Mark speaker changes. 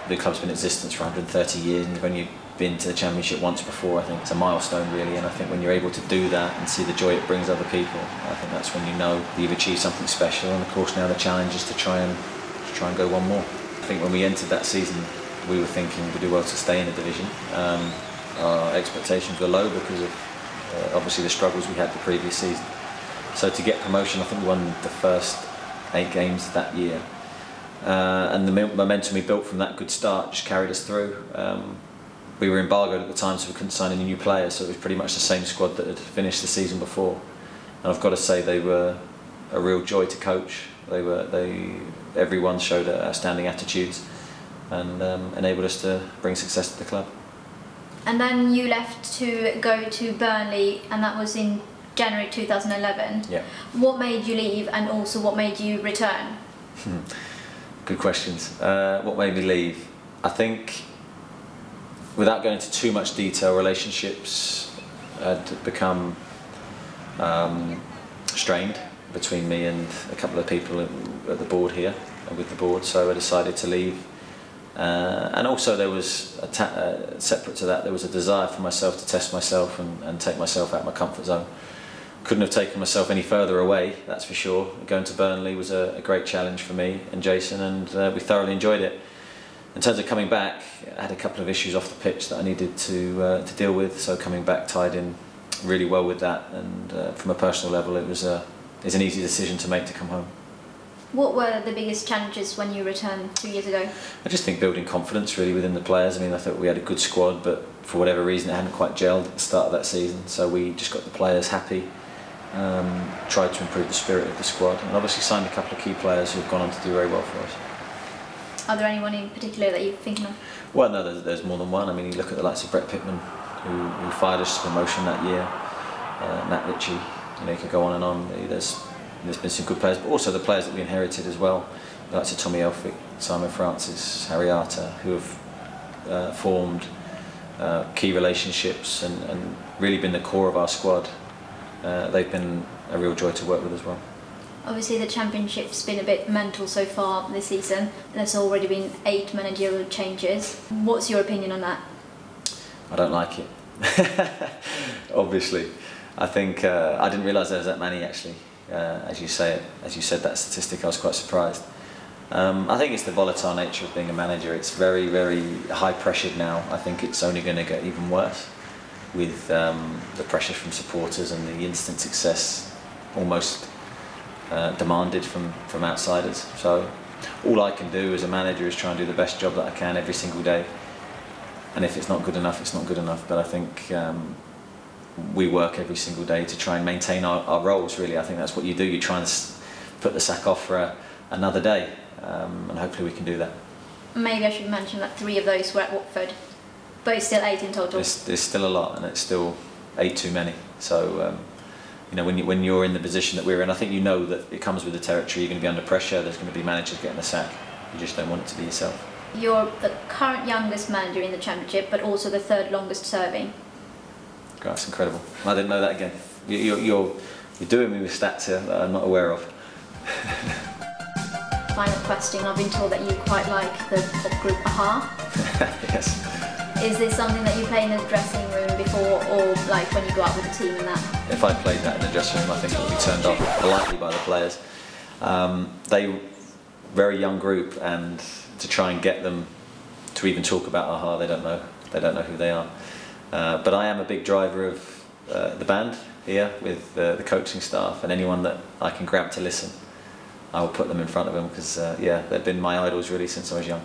Speaker 1: the club's been in existence for 130 years, and you've only been to the Championship once before. I think it's a milestone really, and I think when you're able to do that and see the joy it brings other people, I think that's when you know that you've achieved something special. And of course now the challenge is to try and go one more. I think when we entered that season, we were thinking we'd do well to stay in the division. Our expectations were low because of obviously the struggles we had the previous season. So to get promotion, I think we won the first 8 games that year. And the momentum we built from that good start just carried us through. We were embargoed at the time, so we couldn't sign any new players, so it was pretty much the same squad that had finished the season before. And I've got to say they were a real joy to coach. Everyone showed outstanding attitudes and enabled us to bring success to the club.
Speaker 2: And then you left to go to Burnley, and that was in January 2011.
Speaker 1: Yeah.
Speaker 2: What made you leave, and also what made you return?
Speaker 1: Good questions. What made me leave? I think, without going into too much detail, relationships had become strained between me and a couple of people at the board here, with the board, so I decided to leave. And also there was, separate to that, there was a desire for myself to test myself and take myself out of my comfort zone. Couldn't have taken myself any further away, that's for sure. Going to Burnley was a great challenge for me and Jason, and we thoroughly enjoyed it. In terms of coming back, I had a couple of issues off the pitch that I needed to deal with, so coming back tied in really well with that, and from a personal level it was an easy decision to make to come home.
Speaker 2: What were the biggest challenges when you returned 2 years ago?
Speaker 1: I just think building confidence really within the players. I mean, I thought we had a good squad, but for whatever reason it hadn't quite gelled at the start of that season, so we just got the players happy, tried to improve the spirit of the squad, and obviously signed a couple of key players who have gone on to do very well for us.
Speaker 2: Are there anyone in particular that you're thinking of?
Speaker 1: Well, no, there's more than one. I mean, you look at the likes of Brett Pittman, who fired us to promotion that year, Nat Ritchie, you know, you could go on and on. There's been some good players, but also the players that we inherited as well, the likes of Tommy Elphick, Simon Francis, Harry Arter, who have formed key relationships and really been the core of our squad. They've been a real joy to work with as well.
Speaker 2: Obviously the Championship's been a bit mental so far this season. There's already been 8 managerial changes. What's your opinion on that?
Speaker 1: I don't like it. Obviously. I think I didn't realise there was that many actually. As you said that statistic, I was quite surprised. I think it's the volatile nature of being a manager. It's very, very high pressured now. I think it's only going to get even worse with the pressure from supporters and the instant success almost demanded from outsiders. So all I can do as a manager is try and do the best job that I can every single day. And if it's not good enough, it's not good enough. But I think we work every single day to try and maintain our roles, really. I think that's what you do. You try and put the sack off for another day, and hopefully we can do that.
Speaker 2: Maybe I should mention that 3 of those were at Watford, but it's still 8 in total.
Speaker 1: There's still a lot, and it's still 8 too many. So, you know, when you're in the position that we're in, I think you know that it comes with the territory. You're going to be under pressure. There's going to be managers getting the sack. You just don't want it to be yourself. You're
Speaker 2: the current youngest manager in the Championship, but also the 3rd longest serving.
Speaker 1: God, that's incredible. I didn't know that again. You're doing me with stats here that I'm not aware of.
Speaker 2: Final question. I've been told that you quite like the pop group Howe.
Speaker 1: Yes.
Speaker 2: Is this something that you play in the dressing room before, or like when you go out with the team and that?
Speaker 1: If I played that in the dressing room, I think it would be turned off politely by the players. They very young group, and to try and get them to even talk about Howe, they don't know who they are. But I am a big driver of the band here with the coaching staff, and anyone that I can grab to listen, I will put them in front of them because yeah, they've been my idols really since I was young.